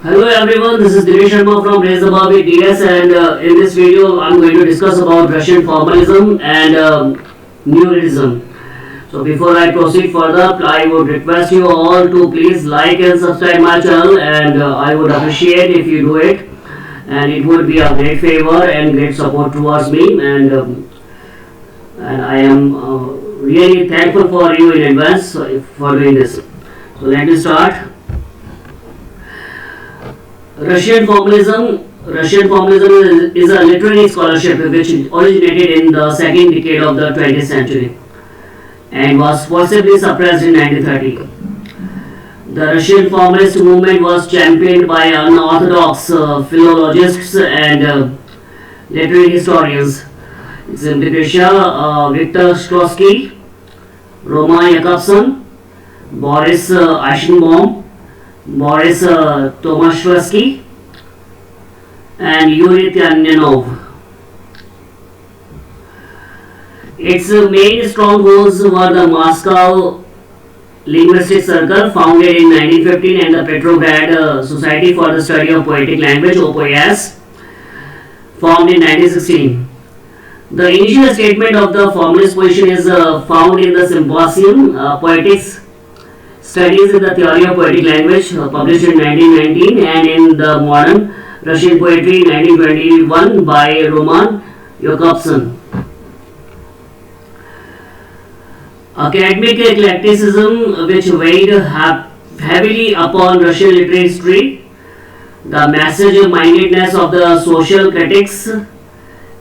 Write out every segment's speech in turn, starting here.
Hello everyone, this is Theory Sharma from Raise the Bar with DS, and in this video I'm going to discuss about Russian formalism and neorealism. So before I proceed further, I would request you all to please like and subscribe my channel, and I would appreciate if you do it, and it would be a great favor and great support towards me, and I am really thankful for you in advance for doing this. So let me start. Russian formalism is a literary scholarship which originated in the second decade of the 20th century and was forcibly suppressed in 1930. The Russian formalist movement was championed by unorthodox philologists and literary historians. Exemplification: Victor Strosky, Roman Jakobson, Boris Eichenbaum, Boris Tomaszewski, and Yuri Tyanyanov. Its main strongholds were the Moscow Linguistic Circle, founded in 1915, and the Petrograd Society for the Study of Poetic Language, OPS, formed in 1916. The initial statement of the formalist position is found in the Symposium, Poetics, Studies in the Theory of Poetic Language, published in 1919, and in the Modern Russian Poetry, 1921, by Roman Jakobson. Academic eclecticism, which weighed heavily upon Russian literary history, the message-mindedness of the social critics,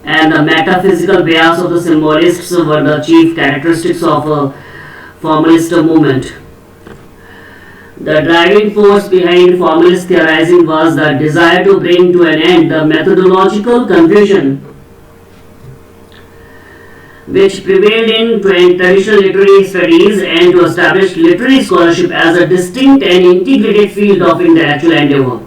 and the metaphysical bias of the symbolists were the chief characteristics of a formalist movement. The driving force behind formalist theorizing was the desire to bring to an end the methodological confusion which prevailed in traditional literary studies, and to establish literary scholarship as a distinct and integrated field of intellectual endeavor.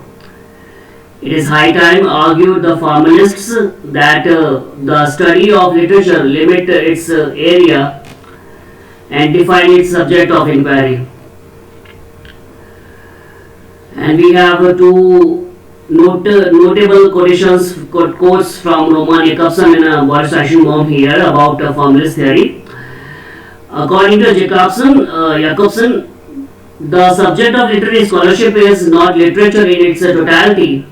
It is high time, argued the formalists, that the study of literature limit its area and define its subject of inquiry. And we have two notable quotes from Roman Jakobson and Boris Eichenbaum here about formalist theory. According to Jakobson, the subject of literary scholarship is not literature in its totality,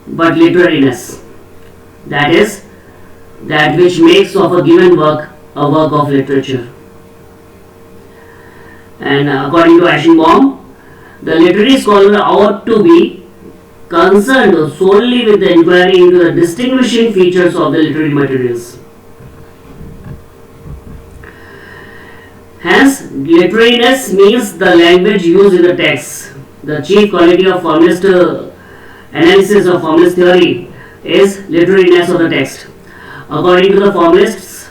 but literariness. That is, that which makes of a given work a work of literature. And according to Eichenbaum, the literary scholar ought to be concerned solely with the inquiry into the distinguishing features of the literary materials. Hence, literariness means the language used in the text. The chief quality of formalist analysis of formalist theory is literariness of the text. According to the formalists,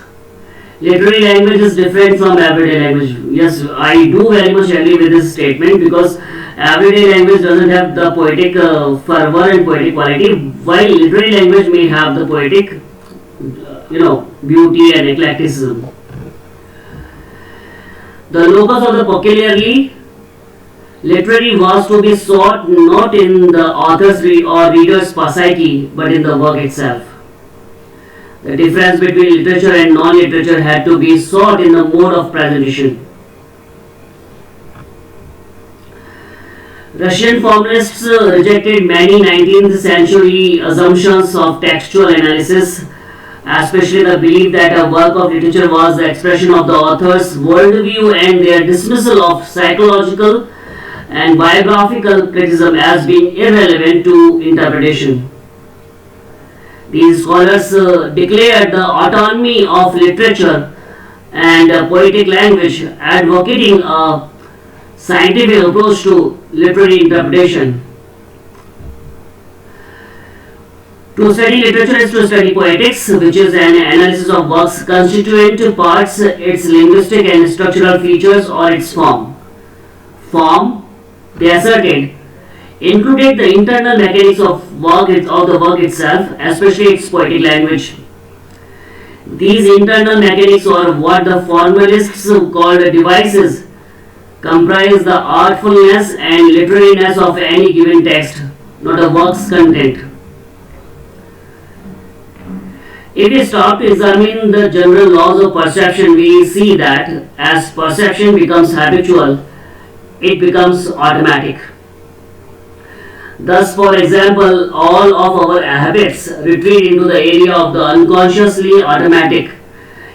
literary language is different from everyday language. Yes, I do very much agree with this statement, because everyday language doesn't have the poetic fervor and poetic quality, while literary language may have the poetic, beauty and eclecticism. The locus of the peculiarly literary was to be sought not in the author's or reader's psyche, but in the work itself. The difference between literature and non-literature had to be sought in the mode of presentation. Russian formalists rejected many 19th century assumptions of textual analysis, especially the belief that a work of literature was the expression of the author's worldview, and their dismissal of psychological and biographical criticism as being irrelevant to interpretation. These scholars declared the autonomy of literature and poetic language, advocating a scientific approach to literary interpretation. To study literature is to study poetics, which is an analysis of works' constituent parts, its linguistic and structural features, or its form. Form, they asserted, included the internal mechanics of the work itself, especially its poetic language. These internal mechanics, or what the formalists called devices, comprise the artfulness and literariness of any given text, not a work's content. If we stop to examine the general laws of perception, we see that as perception becomes habitual, it becomes automatic. Thus, for example, all of our habits retreat into the area of the unconsciously automatic.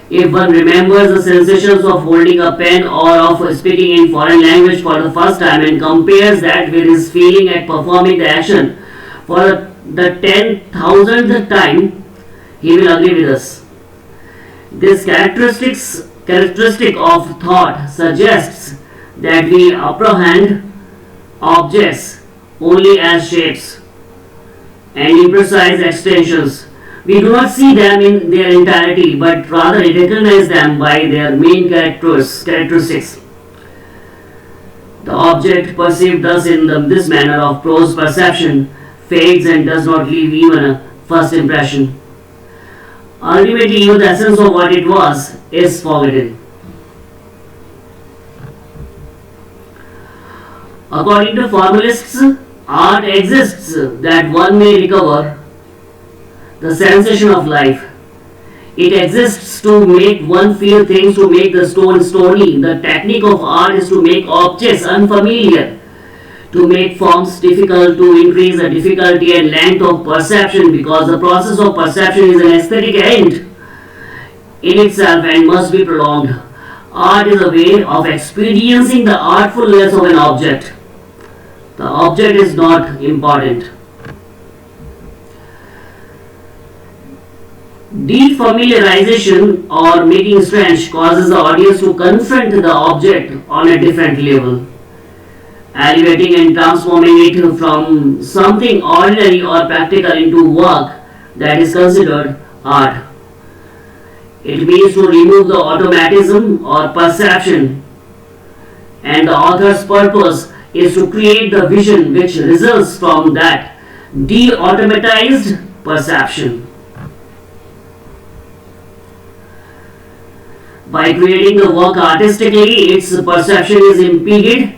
If one remembers the sensations of holding a pen or of speaking in foreign language for the first time and compares that with his feeling at performing the action for the 10,000th time, he will agree with us. This characteristic of thought suggests that we apprehend objects only as shapes and imprecise extensions. We do not see them in their entirety, but rather recognize them by their main characteristics. The object perceived thus in this manner of prose perception fades and does not leave even a first impression. Ultimately, even the essence of what it was is forgotten. According to formalists, art exists that one may recover the sensation of life. It exists to make one feel things, to make the stone stony. The technique of art is to make objects unfamiliar, to make forms difficult, to increase the difficulty and length of perception, because the process of perception is an aesthetic end in itself and must be prolonged. Art is a way of experiencing the artfulness of an object. The object is not important. Defamiliarization or making strange causes the audience to confront the object on a different level, elevating and transforming it from something ordinary or practical into work that is considered art. It means to remove the automatism or perception, and the author's purpose is to create the vision which results from that de-automatized perception. By creating the work artistically, its perception is impeded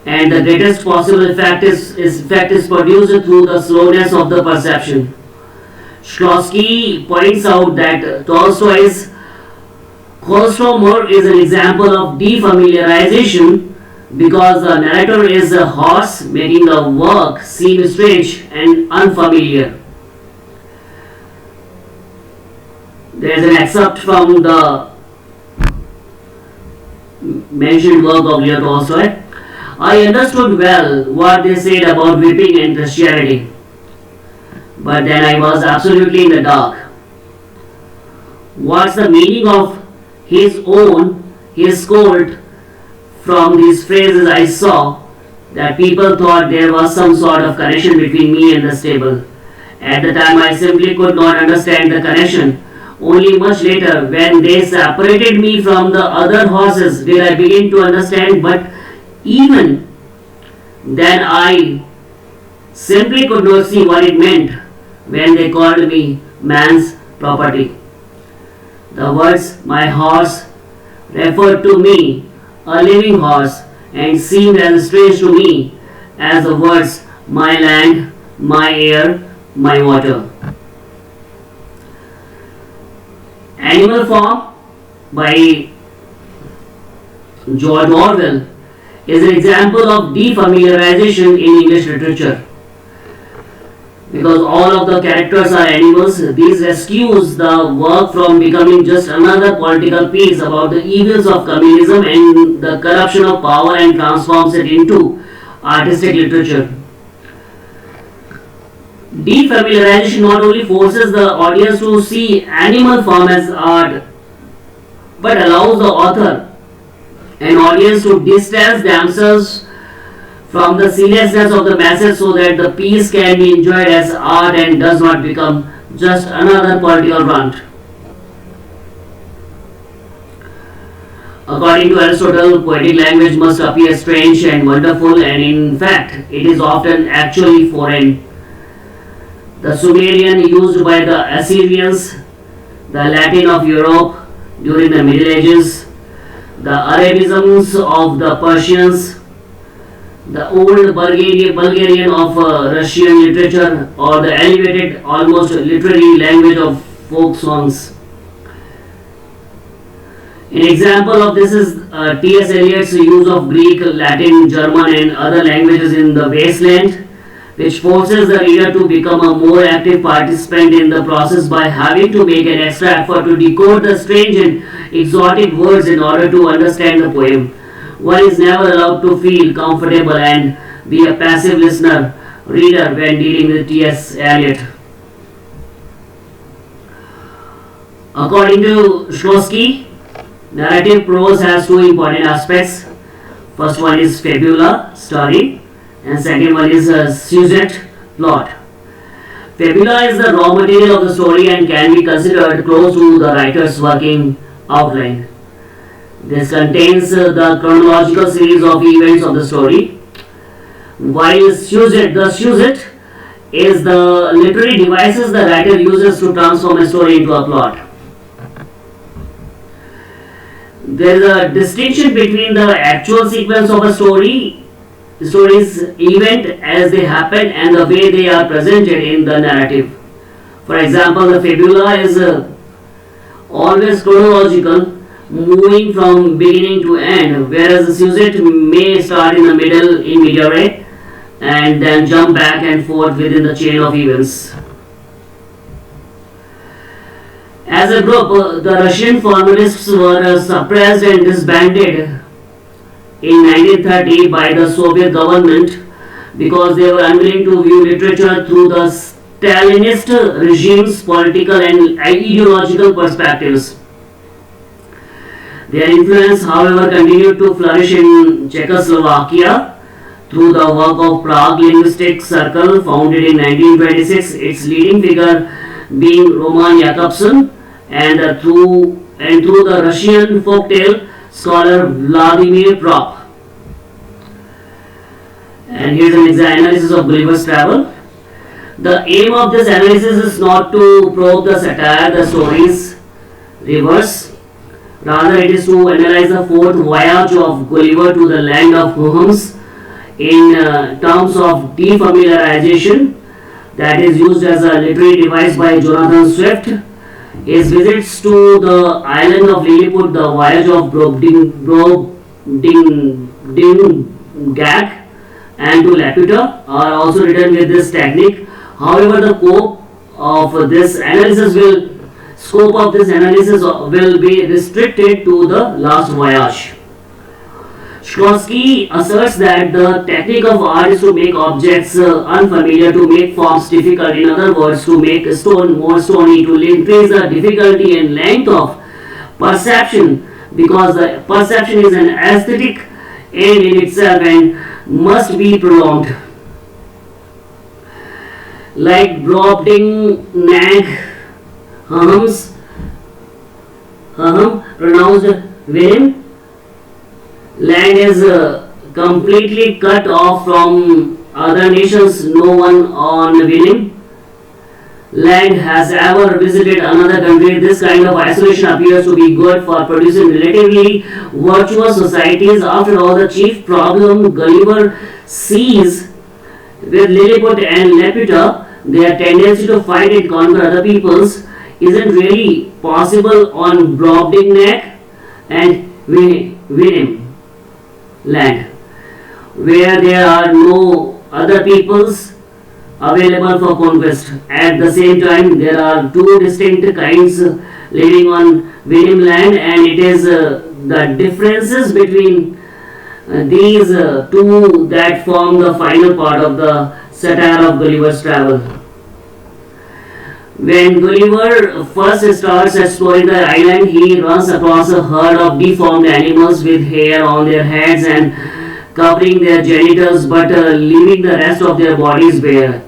and the greatest possible effect is produced through the slowness of the perception. Shklovsky points out that Tolstoy's Kostomer is an example of defamiliarization because the narrator is a horse, making the work seem strange and unfamiliar. There is an excerpt from the mentioned work of Leo Tolstoy. I understood well what they said about whipping and Christianity, but then I was absolutely in the dark. What's the meaning of his scold from these phrases? I saw that people thought there was some sort of connection between me and the stable. At the time I simply could not understand the connection. Only much later, when they separated me from the other horses, did I begin to understand, but even then I simply could not see what it meant when they called me man's property. The words my horse referred to me, a living horse, and seemed as strange to me as the words my land, my air, my water. Animal Farm by George Orwell is an example of defamiliarization in English literature. Because all of the characters are animals, this rescues the work from becoming just another political piece about the evils of communism and the corruption of power and transforms it into artistic literature. Defamiliarization not only forces the audience to see Animal Farm as art, but allows the author and audience to distance themselves from the seriousness of the message so that the piece can be enjoyed as art and does not become just another political rant. According to Aristotle, poetic language must appear strange and wonderful, and in fact, it is often actually foreign. The Sumerian used by the Assyrians, the Latin of Europe during the Middle Ages, the Arabisms of the Persians, the old Bulgarian of Russian literature, or the elevated, almost literary language of folk songs. An example of this is T.S. Eliot's use of Greek, Latin, German, and other languages in The Wasteland, which forces the reader to become a more active participant in the process by having to make an extra effort to decode the strange and exotic words in order to understand the poem. One is never allowed to feel comfortable and be a passive reader when dealing with T.S. Eliot. According to Shklovsky, narrative prose has two important aspects. First one is fabula, story, and second one is sujet, plot. Fabula is the raw material of the story and can be considered close to the writer's working outline. This contains the chronological series of events of the story, while the sujet is the literary devices the writer uses to transform a story into a plot. There is a distinction between the actual sequence of a story's event as they happen and the way they are presented in the narrative. For example, the fabula is always chronological, moving from beginning to end, whereas the sujet may start in the middle in media res and then jump back and forth within the chain of events. As a group, the Russian formalists were suppressed and disbanded in 1930 by the Soviet government because they were unwilling to view literature through the Stalinist regime's political and ideological perspectives. Their influence, however, continued to flourish in Czechoslovakia through the work of Prague Linguistic Circle, founded in 1926, its leading figure being Roman Jakobson, and through the Russian folktale scholar Vladimir Prop. And here's an analysis of Gulliver's Travel. The aim of this analysis is not to probe the satire, the story's reverse. Rather, it is to analyze the fourth voyage of Gulliver to the land of Homs in terms of defamiliarization, that is used as a literary device by Jonathan Swift. His visits to the island of Lilliput, the voyage of Brobdingnag, and to Laputa are also written with this technique. However, the scope of this analysis will be restricted to the last voyage. Shklovsky asserts that the technique of art is to make objects unfamiliar, to make forms difficult, in other words, to make stone more stony, to increase the difficulty and length of perception, because the perception is an aesthetic end in itself and must be prolonged. Like Brobdingnag, pronounced Virim, land is completely cut off from other nations. No one on Vinim land has ever visited another country. This kind of isolation appears to be good for producing relatively virtuous societies. After all, the chief problem Gulliver sees with Lilliput and Laputa, their tendency to fight and conquer other peoples, isn't really possible on Brobdingnag and Vinim land, where there are no other peoples available for conquest. At the same time, there are two distinct kinds living on Vinim land, and it is the differences between these two that form the final part of the satire of Gulliver's Travel. When Gulliver first starts exploring the island, he runs across a herd of deformed animals with hair on their heads and covering their genitals, but leaving the rest of their bodies bare.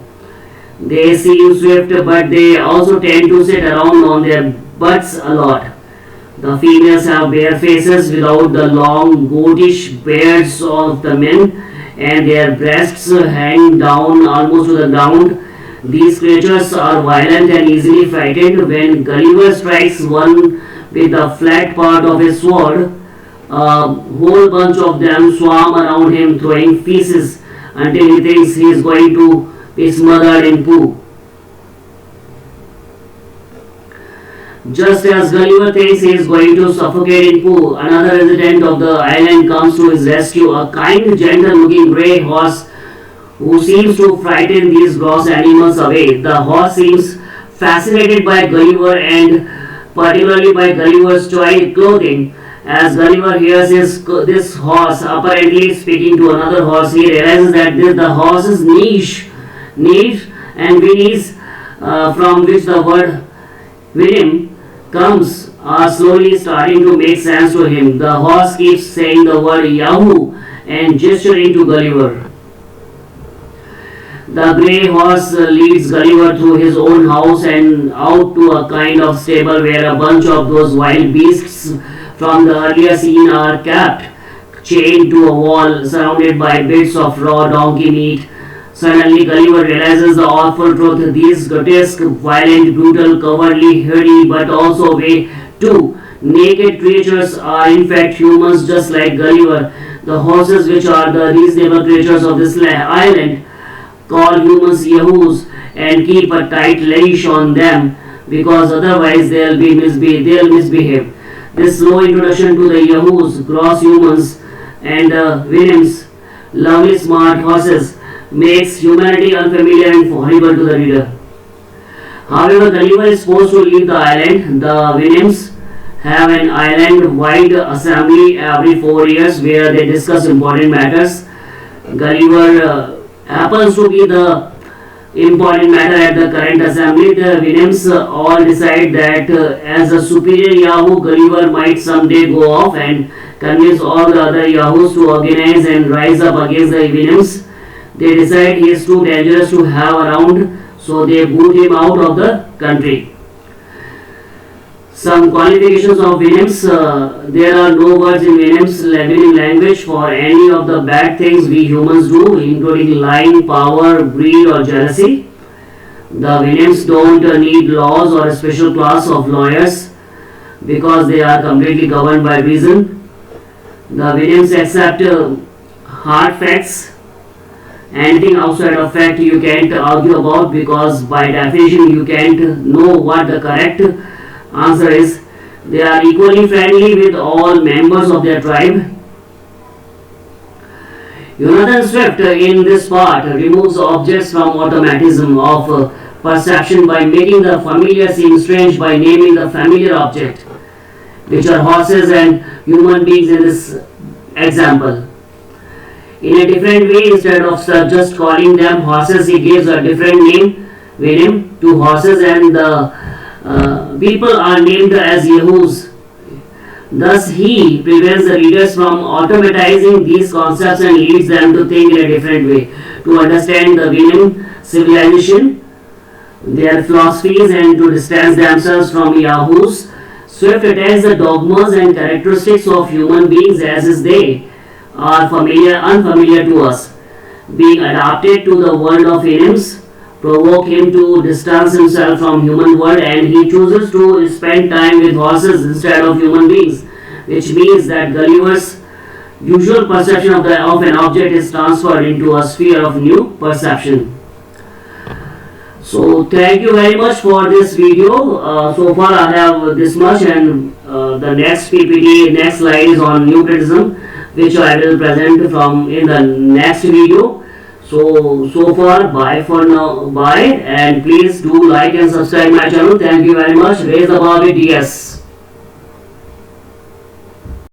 They seem swift, but they also tend to sit around on their butts a lot. The females have bare faces without the long goatish beards of the men, and their breasts hang down almost to the ground. These creatures are violent and easily frightened. When Gulliver strikes one with the flat part of his sword, A whole bunch of them swarm around him throwing feces until he thinks he is going to be smothered in poo. Just as Gulliver thinks he is going to suffocate in poo, another resident of the island comes to his rescue, a kind, gentle-looking grey horse who seems to frighten these gross animals away. The horse seems fascinated by Gulliver and particularly by Gulliver's toy clothing. As Gulliver hears this horse apparently speaking to another horse, he realizes that the horse's niche and whinnies, from which the word whinny comes, are slowly starting to make sense to him. The horse keeps saying the word Yahoo and gesturing to Gulliver. The grey horse leads Gulliver through his own house and out to a kind of stable where a bunch of those wild beasts from the earlier scene are kept, chained to a wall, surrounded by bits of raw donkey meat. Suddenly Gulliver realizes the awful truth. These grotesque, violent, brutal, cowardly, hairy, but also way too naked creatures are in fact humans just like Gulliver. The horses, which are the reasonable creatures of this island, call humans Yahoos and keep a tight leash on them because otherwise they'll misbehave. This slow introduction to the Yahoos, gross humans, and the Williams, lovely smart horses, makes humanity unfamiliar and horrible to the reader. However, Gulliver is forced to leave the island. The Williams have an island-wide assembly every 4 years where they discuss important matters. Gulliver happens to be the important matter at the current assembly. The Williams all decide that as a superior Yahoo, Gulliver might someday go off and convince all the other Yahoos to organize and rise up against the Williams. They decide he is too dangerous to have around, so they boot him out of the country. Some qualifications of Williams. There are no words in Williams' language for any of the bad things we humans do, including lying, power, greed, or jealousy. The Williams don't need laws or a special class of lawyers because they are completely governed by reason. The Williams accept hard facts. Anything outside of fact you can't argue about because by definition you can't know what the correct answer is. They are equally friendly with all members of their tribe. Jonathan Swift in this part removes objects from automatism of perception by making the familiar seem strange by naming the familiar object, which are horses and human beings in this example. In a different way, instead of just calling them horses, he gives a different name to horses, and the people are named as Yahoos. Thus, he prevents the readers from automatizing these concepts and leads them to think in a different way, to understand the William civilization, their philosophies, and to distance themselves from Yahoos. Swift attacks the dogmas and characteristics of human beings as is they are unfamiliar to us. Being adapted to the world of Williams provoke him to distance himself from human world, and he chooses to spend time with horses instead of human beings, which means that Gulliver's usual perception of an object is transferred into a sphere of new perception. So thank you very much for this video. So far I have this much, and the next PPT, next slide is on new criticism, which I will present from in the next video. So far, bye for now, bye, and please do like and subscribe my channel. Thank you very much. Raise the bar with yes.